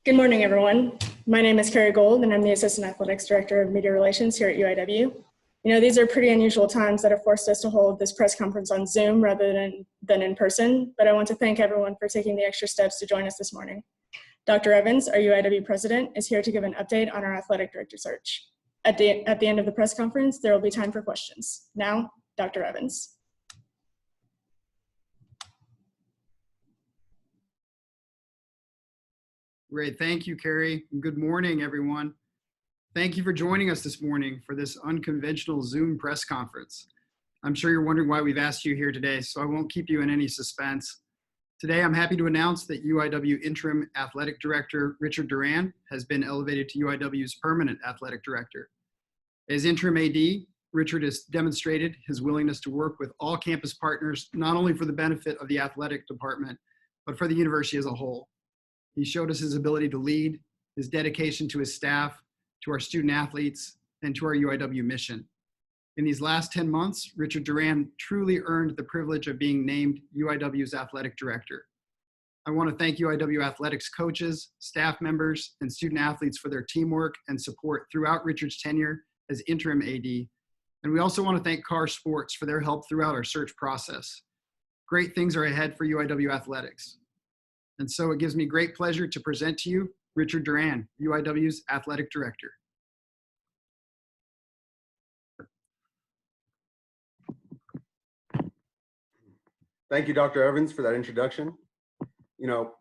Good morning, everyone. My name is Carrie Gold, and I'm the Assistant Athletics Director of Media Relations here at UIW. You know, these are pretty unusual times that have forced us to hold this press conference on Zoom rather than in person, but I want to thank everyone for taking the extra steps to join us this morning. Dr. Evans, our UIW president, is here to give an update on our athletic director search. At the end of the press conference, there will be time for questions. Now, Dr. Evans. Great, thank you, Carrie. Good morning, everyone. Thank you for joining us this morning for this unconventional Zoom press conference. I'm sure you're wondering why we've asked you here today, so I won't keep you in any suspense. Today, I'm happy to announce that UIW Interim Athletic Director Richard Duran has been elevated to UIW's Permanent Athletic Director. As Interim AD, Richard has demonstrated his willingness to work with all campus partners, not only for the benefit of the athletic department, but for the university as a whole. He showed us his ability to lead, his dedication to his staff, to our student athletes, and to our UIW mission. In these last 10 months, Richard Duran truly earned the privilege of being named UIW's athletic director. I want to thank UIW athletics coaches, staff members, and student athletes for their teamwork and support throughout Richard's tenure as interim AD. And we also want to thank Carr Sports for their help throughout our search process. Great things are ahead for UIW athletics. And so it gives me great pleasure to present to you Richard Duran, UIW's athletic director. Thank you, Dr. Evans, for that introduction. You know,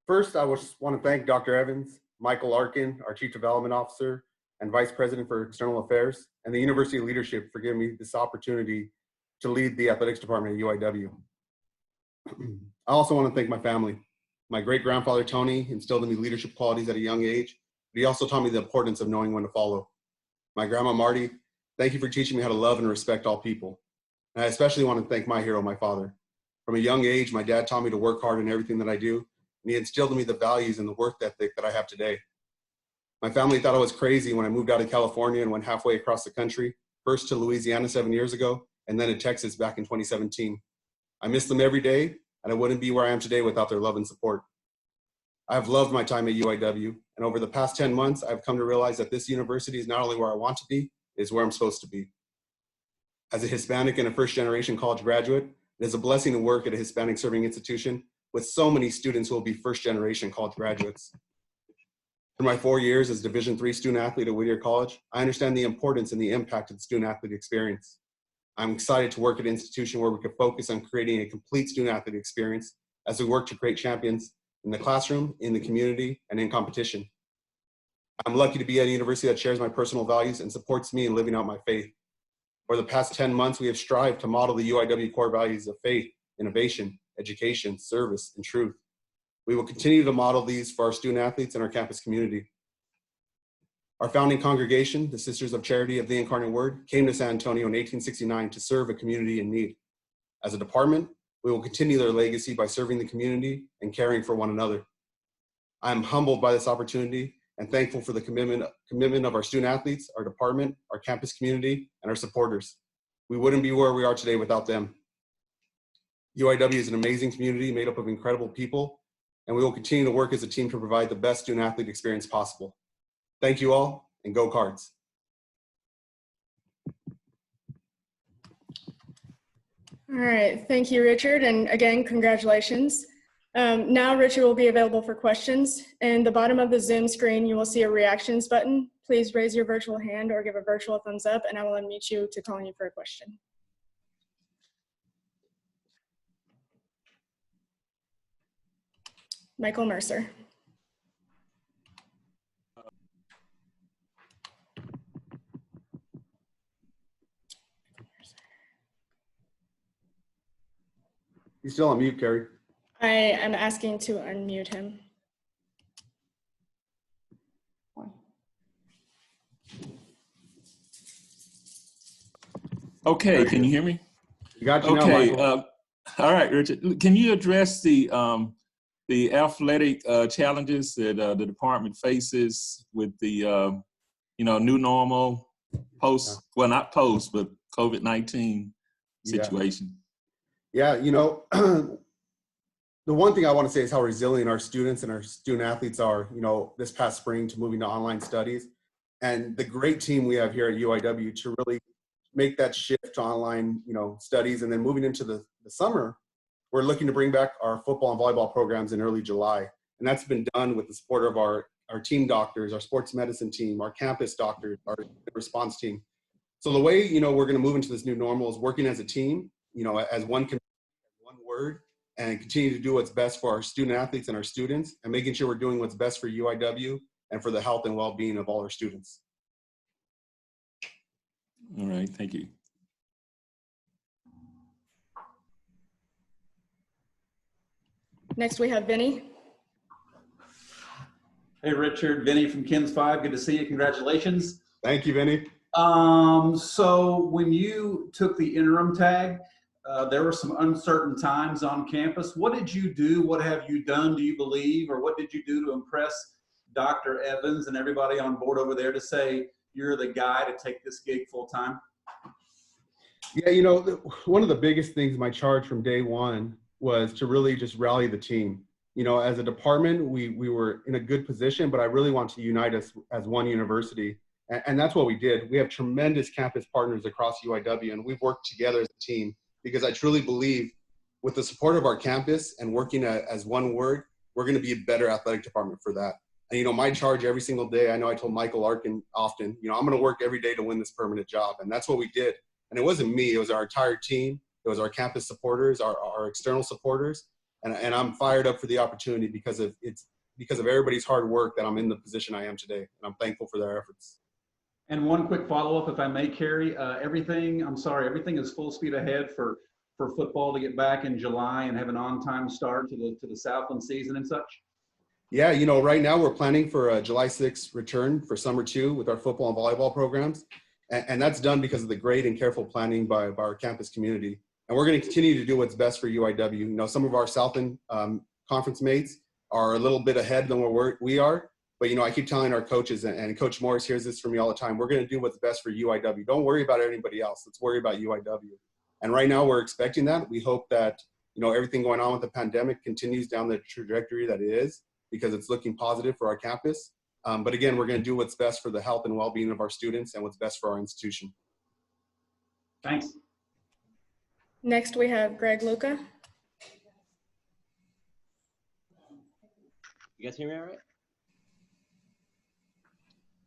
first I want to thank Dr. Evans, Michael Larkin, our Chief Development Officer and Vice President for External Affairs, and the university leadership for giving me this opportunity to lead the athletics department at UIW. I also want to thank my family. My great-grandfather, Tony, instilled in me leadership qualities at a young age, but he also taught me the importance of knowing when to follow. My grandma, Marty, thank you for teaching me how to love and respect all people. And I especially want to thank my hero, my father. From a young age, my dad taught me to work hard in everything that I do, and he instilled in me the values and the work ethic that I have today. My family thought I was crazy when I moved out of California and went halfway across the country, first to Louisiana 7 years ago, and then to Texas back in 2017. I miss them every day, and I wouldn't be where I am today without their love and support. I've loved my time at UIW, and over the past 10 months, I've come to realize that this university is not only where I want to be, it is where I'm supposed to be. As a Hispanic and a first-generation college graduate, it is a blessing to work at a Hispanic serving institution with so many students who will be first-generation college graduates. Through my 4 years as Division III student athlete at Whittier College, I understand the importance and the impact of the student athlete experience. I'm excited to work at an institution where we can focus on creating a complete student athlete experience as we work to create champions in the classroom, in the community, and in competition. I'm lucky to be at a university that shares my personal values and supports me in living out my faith. For the past 10 months, we have strived to model the UIW core values of faith, innovation, education, service, and truth. We will continue to model these for our student athletes and our campus community. Our founding congregation, the Sisters of Charity of the Incarnate Word, came to San Antonio in 1869 to serve a community in need. As a department, we will continue their legacy by serving the community and caring for one another. I am humbled by this opportunity and thankful for the commitment of our student athletes, our department, our campus community, and our supporters. We wouldn't be where we are today without them. UIW is an amazing community made up of incredible people, and we will continue to work as a team to provide the best student athlete experience possible. Thank you all, and go Cards. All right, thank you, Richard, and again, congratulations. Now Richard will be available for questions. In the bottom of the Zoom screen, you will see a reactions button. Please raise your virtual hand or give a virtual thumbs up, and I will unmute you to call on you for a question. Michael Mercer. He's still on mute, Carrie. I am asking to unmute him. Okay, can you hear me? You got you now, Okay, Michael. all right, Richard. Can you address the athletic challenges that the department faces with the new normal post, well, not post, but COVID-19 situation? Yeah, the one thing I want to say is how resilient our students and our student athletes are, you know, this past spring to moving to online studies, and the great team we have here at UIW to really make that shift to online, you know, studies. And then moving into the summer, we're looking to bring back our football and volleyball programs in early July. And that's been done with the support of our team doctors, our sports medicine team, our campus doctors, our response team. So the way, you know, we're going to move into this new normal is working as a team, you know, as one word, and continue to do what's best for our student athletes and our students, and making sure we're doing what's best for UIW and for the health and well-being of all our students. All right, thank you. Next, we have Vinny. Hey, Richard, Vinny from Kins 5. Good to see you. Congratulations. Thank you, Vinny. So when you took the interim tag, there were some uncertain times on campus. What did you do? What have you done, do you believe? Or what did you do to impress Dr. Evans and everybody on board over there to say you're the guy to take this gig full time? Yeah, you know, one of the biggest things, my charge from day one, was to really just rally the team. You know, as a department, we were in a good position, but I really want to unite us as one university. And that's what we did. We have tremendous campus partners across UIW, and we've worked together as a team, because I truly believe with the support of our campus and working as one word, we're going to be a better athletic department for that. And, you know, my charge every single day, I know I told Michael Larkin often, you know, I'm going to work every day to win this permanent job. And that's what we did. And it wasn't me, it was our entire team. It was our campus supporters, our external supporters. And I'm fired up for the opportunity because of everybody's hard work that I'm in the position I am today. And I'm thankful for their efforts. And one quick follow-up, if I may, Carrie. Everything is full speed ahead for football to get back in July and have an on-time start to the Southland season and such? Yeah, you know, right now we're planning for a July 6th return for summer 2 with our football and volleyball programs. And that's done because of the great and careful planning by our campus community. And we're going to continue to do what's best for UIW. You know, some of our Southland conference mates are a little bit ahead than where we are. But, you know, I keep telling our coaches, and Coach Morris hears this from me all the time, we're going to do what's best for UIW. Don't worry about anybody else. Let's worry about UIW. And right now we're expecting that. We hope that, you know, everything going on with the pandemic continues down the trajectory that it is, because it's looking positive for our campus. But again, we're going to do what's best for the health and well-being of our students and what's best for our institution. Thanks. Next, we have Greg Luca. You guys hear me all right?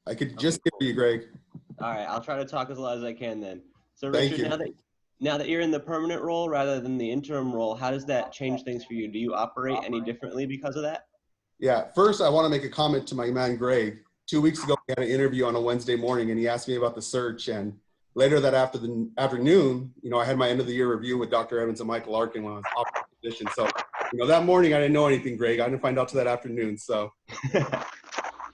I could just hear you, Greg. All right, I'll try to talk as loud as I can then. So Thank Richard, you. now that you're in the permanent role rather than the interim role, how does that change things for you? Do you operate any differently because of that? Yeah, first I want to make a comment to my man, Greg. 2 weeks ago, we had an interview on a Wednesday morning, and he asked me about the search. And later that afternoon, you know, I had my end of the year review with Dr. Evans and Michael Larkin when I was off the position. So, you know, that morning I didn't know anything, Greg. I didn't find out till that afternoon. So,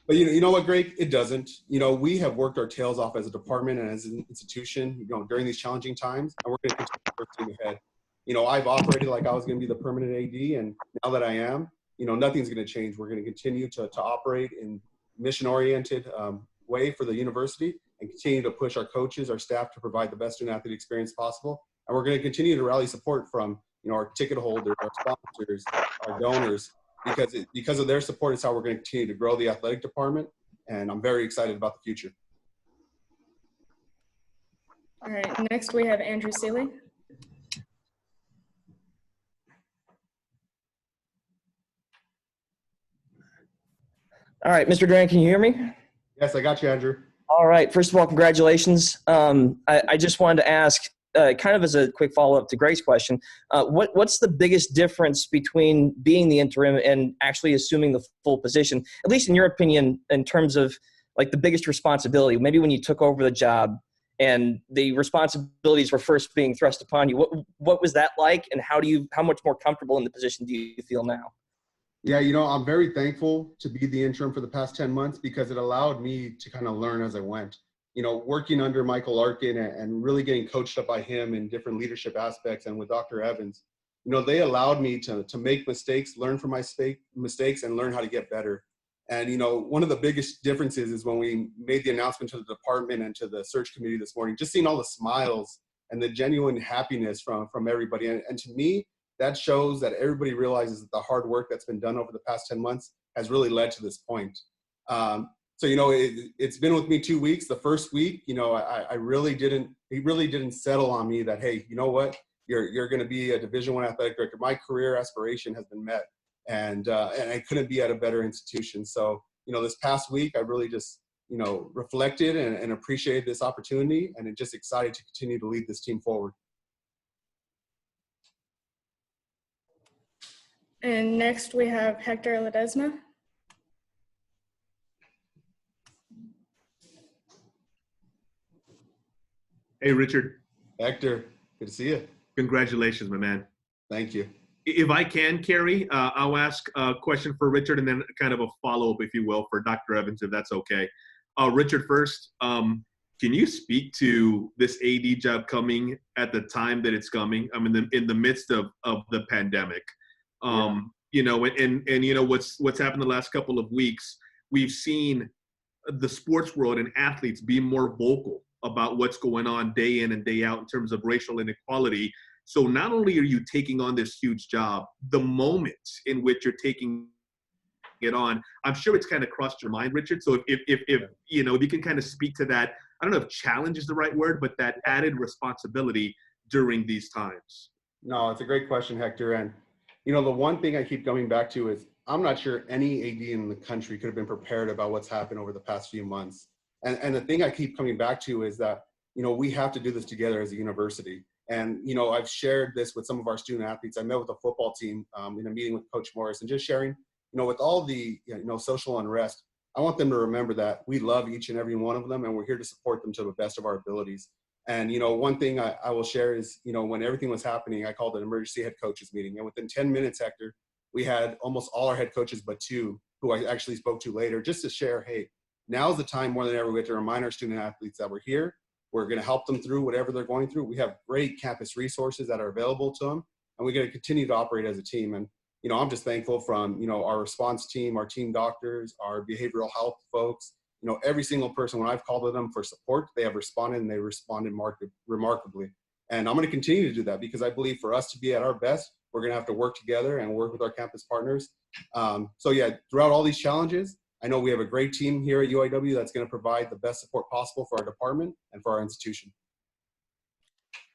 but you know what, Greg? It doesn't. You know, we have worked our tails off as a department and as an institution, you know, during these challenging times, and we're going to continue to work ahead. You know, I've operated like I was going to be the permanent AD, and now that I am, you know, nothing's going to change. We're going to continue to operate in mission-oriented way for the university, and continue to push our coaches, our staff, to provide the best student-athlete experience possible. And we're going to continue to rally support from, you know, our ticket holders, our sponsors, our donors, because of their support is how we're going to continue to grow the athletic department. And I'm very excited about the future. All right, next we have Andrew Seeley. All right, Mr. Duran, can you hear me? Yes, I got you, Andrew. All right. First of all, congratulations. I just wanted to ask, kind of as a quick follow-up to Greg's question, what's the biggest difference between being the interim and actually assuming the full position, at least in your opinion, in terms of like the biggest responsibility? Maybe when you took over the job and the responsibilities were first being thrust upon you, what was that like, and how much more comfortable in the position do you feel now? Yeah, you know, I'm very thankful to be the interim for the past 10 months because it allowed me to kind of learn as I went. You know, working under Michael Larkin and really getting coached up by him in different leadership aspects, and with Dr. Evans, you know, they allowed me to make mistakes, learn from my mistakes, and learn how to get better. And, you know, one of the biggest differences is when we made the announcement to the department and to the search committee this morning, just seeing all the smiles and the genuine happiness from everybody. And to me, that shows that everybody realizes that the hard work that's been done over the past 10 months has really led to this point. So, you know, it's been with me 2 weeks. The first week, you know, he really didn't settle on me that, hey, you know what, you're going to be a Division I athletic director. My career aspiration has been met, and I couldn't be at a better institution. So, you know, this past week, I really just, you know, reflected and appreciated this opportunity, and just excited to continue to lead this team forward. And next we have Hector Ledesma. Hey, Richard. Hector, good to see you. Congratulations, my man. Thank you. If I can, Carrie, I'll ask a question for Richard and then kind of a follow-up, if you will, for Dr. Evans, if that's okay. Richard, first, can you speak to this AD job coming at the time that it's coming? I mean, in the midst of the pandemic. You know, and you know what's happened the last couple of weeks. We've seen the sports world and athletes be more vocal about what's going on day in and day out in terms of racial inequality. So not only are you taking on this huge job, the moment in which you're taking it on, I'm sure it's kind of crossed your mind, Richard. So if you know, if you can kind of speak to that, I don't know if challenge is the right word, but that added responsibility during these times. No, it's a great question, Hector. And, you know, the one thing I keep coming back to is I'm not sure any AD in the country could have been prepared about what's happened over the past few months. And the thing I keep coming back to is that, you know, we have to do this together as a university. And, you know, I've shared this with some of our student athletes. I met with a football team in a meeting with Coach Morris, and just sharing, you know, with all the, you know, social unrest, I want them to remember that we love each and every one of them, and we're here to support them to the best of our abilities. And, you know, one thing I will share is, you know, when everything was happening, I called an emergency head coaches meeting. And within 10 minutes, Hector, we had almost all our head coaches but two, who I actually spoke to later, just to share, hey, now's the time more than ever we have to remind our student athletes that we're here. We're going to help them through whatever they're going through. We have great campus resources that are available to them, and we're going to continue to operate as a team. And, you know, I'm just thankful from, you know, our response team, our team doctors, our behavioral health folks, you know, every single person, when I've called to them for support, they have responded, and they responded remarkably. And I'm going to continue to do that, because I believe for us to be at our best, we're going to have to work together and work with our campus partners. So yeah, throughout all these challenges, I know we have a great team here at UIW that's going to provide the best support possible for our department and for our institution.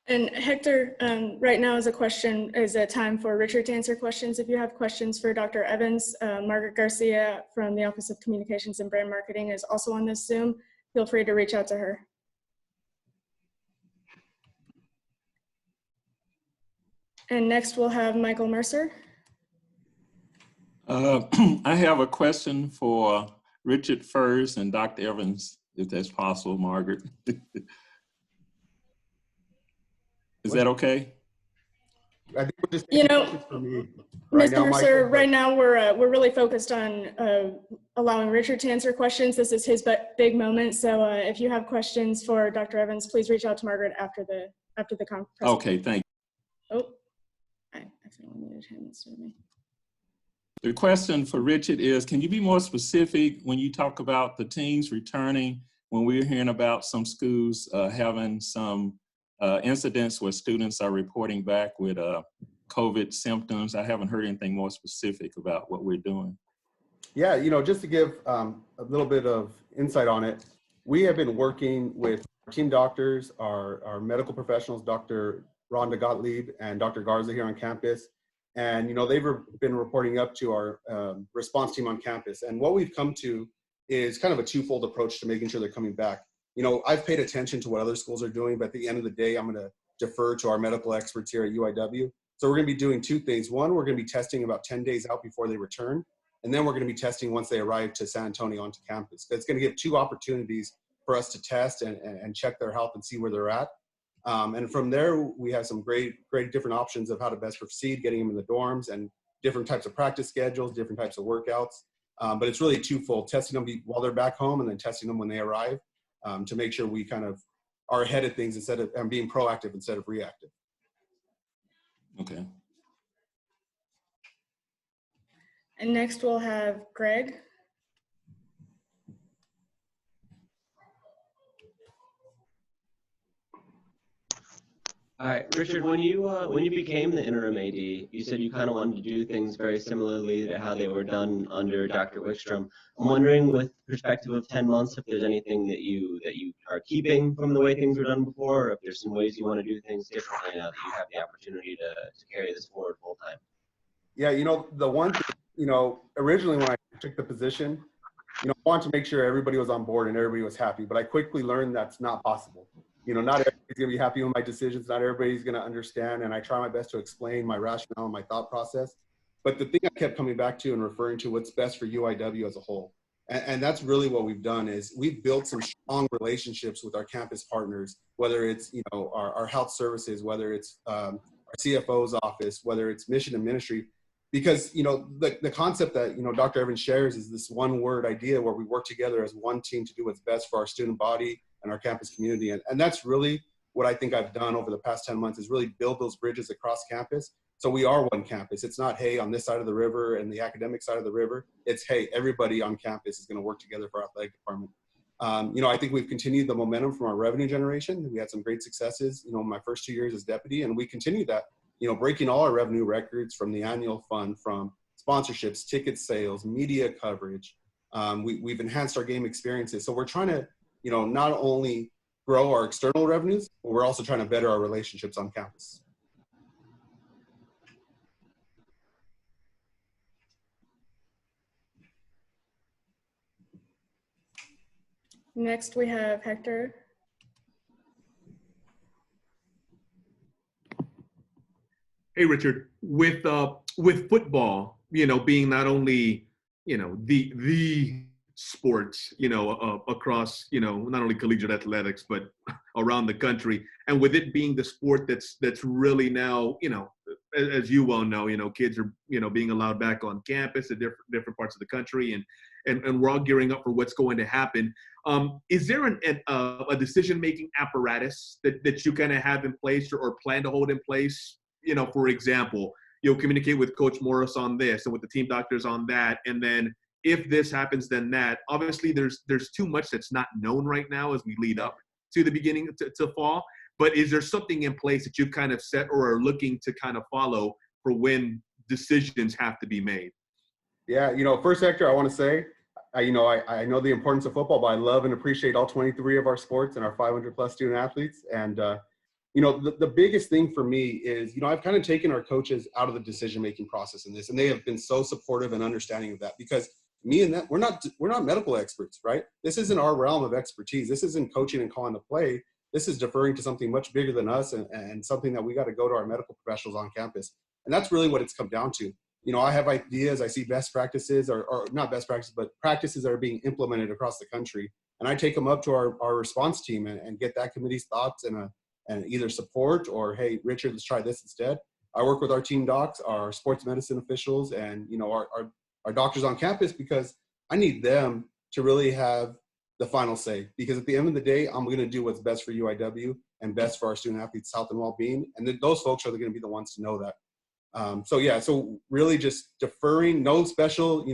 And Hector, right now is a time for Richard to answer questions. If you have questions for Dr. Evans, Margaret Garcia from the Office of Communications and Brand Marketing is also on this Zoom. Feel free to reach out to her. And next we'll have Michael Mercer. I have a question for Richard first and Dr. Evans, if that's possible, Margaret. Is that okay? I think we're just, you know, for me right Mr. now, Mercer, Michael, right now we're really focused on allowing Richard to answer questions. This is his big moment. So if you have questions for Dr. Evans, please reach out to Margaret after the conference. Okay, thank you. Oh, I accidentally muted him instead of me. The question for Richard is, can you be more specific when you talk about the teams returning, when we're hearing about some schools having some incidents where students are reporting back with COVID symptoms? I haven't heard anything more specific about what we're doing. Yeah, you know, just to give a little bit of insight on it, we have been working with our team doctors, our medical professionals, Dr. Rhonda Gottlieb and Dr. Garza here on campus. And, you know, they've been reporting up to our response team on campus. And what we've come to is kind of a twofold approach to making sure they're coming back. You know, I've paid attention to what other schools are doing, but at the end of the day, I'm going to defer to our medical experts here at UIW. So we're going to be doing two things. One, we're going to be testing about 10 days out before they return. And then we're going to be testing once they arrive to San Antonio onto campus. It's going to give two opportunities for us to test and check their health and see where they're at. And from there, we have some great different options of how to best proceed, getting them in the dorms and different types of practice schedules, different types of workouts. But it's really twofold, testing them while they're back home and then testing them when they arrive to make sure we kind of are ahead of things instead of being proactive instead of reactive. Okay. And next we'll have Greg. All right, Richard, when you became the interim AD, you said you kind of wanted to do things very similarly to how they were done under Dr. Wickstrom. I'm wondering, with perspective of 10 months, if there's anything that you are keeping from the way things were done before, or if there's some ways you want to do things differently now that you have the opportunity to carry this forward full time. Yeah, the one thing, originally when I took the position, I wanted to make sure everybody was on board and everybody was happy, but I quickly learned that's not possible. Not everybody's going to be happy with my decisions. Not everybody's going to understand. And I try my best to explain my rationale and my thought process. But the thing I kept coming back to and referring to what's best for UIW as a whole. And that's really what we've done is we've built some strong relationships with our campus partners, whether it's, our health services, whether it's our CFO's office, whether it's mission and ministry. Because, the concept that, Dr. Evans shares is this one word idea where we work together as one team to do what's best for our student body and our campus community. And that's really what I think I've done over the past 10 months is really build those bridges across campus. So we are one campus. It's not, hey, on this side of the river and the academic side of the river. It's, hey, everybody on campus is going to work together for our athletic department. I think we've continued the momentum from our revenue generation. We had some great successes, my first 2 years as deputy, and we continued that. Breaking all our revenue records from the annual fund, from sponsorships, ticket sales, media coverage. We've enhanced our game experiences. So we're trying to, not only grow our external revenues, but we're also trying to better our relationships on campus. Next, we have Hector. Hey, Richard, with football, being not only, the sports, across, not only collegiate athletics, but around the country. And with it being the sport that's really now, as you well know, kids are, being allowed back on campus at different parts of the country, and we're all gearing up for what's going to happen. Is there a decision-making apparatus that you kind of have in place or plan to hold in place? For example, you'll communicate with Coach Morris on this and with the team doctors on that. And then if this happens, then that. Obviously, there's too much that's not known right now as we lead up to the beginning to fall. But is there something in place that you've kind of set or are looking to kind of follow for when decisions have to be made? Yeah, first, Hector, I want to say, I know the importance of football, but I love and appreciate all 23 of our sports and our 500 plus student athletes. And, the biggest thing for me is, I've kind of taken our coaches out of the decision-making process in this, and they have been so supportive and understanding of that, because me and that, we're not medical experts, right? This isn't our realm of expertise. This isn't coaching and calling the play. This is deferring to something much bigger than us and something that we got to go to our medical professionals on campus. And that's really what it's come down to. I have ideas, I see best practices or not best practices, but practices that are being implemented across the country. And I take them up to our response team and get that committee's thoughts and either support or, hey, Richard, let's try this instead. I work with our team docs, our sports medicine officials, and our doctors on campus, because I need them to really have the final say. Because at the end of the day, I'm going to do what's best for UIW and best for our student athletes' health and well-being, and those folks are going to be the ones to know that. So really just deferring, no special,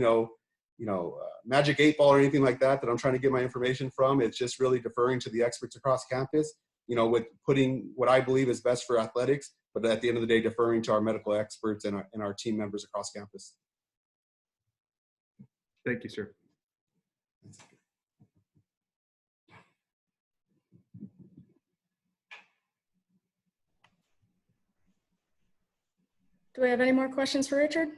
magic 8 ball or anything like that I'm trying to get my information from. It's just really deferring to the experts across campus, with putting what I believe is best for athletics, but at the end of the day, deferring to our medical experts and our team members across campus. Thank you, sir. Do we have any more questions for Richard?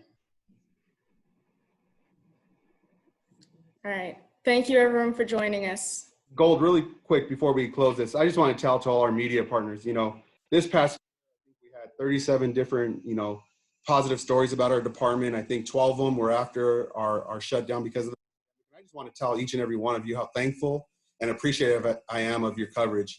All right. Thank you, everyone, for joining us. Gold, really quick before we close this, I just want to tell to all our media partners, this past week we had 37 different, positive stories about our department. I think 12 of them were after our shutdown because of the. I just want to tell each and every one of you how thankful and appreciative I am of your coverage.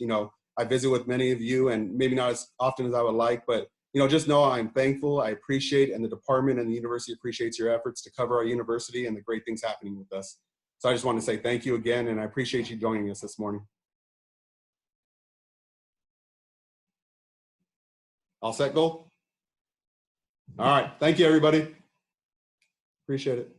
I visit with many of you, and maybe not as often as I would like, but just know I'm thankful, I appreciate, and the department and the university appreciates your efforts to cover our university and the great things happening with us. So I just want to say thank you again, and I appreciate you joining us this morning. All set, Gold? All right. Thank you, everybody. Appreciate it.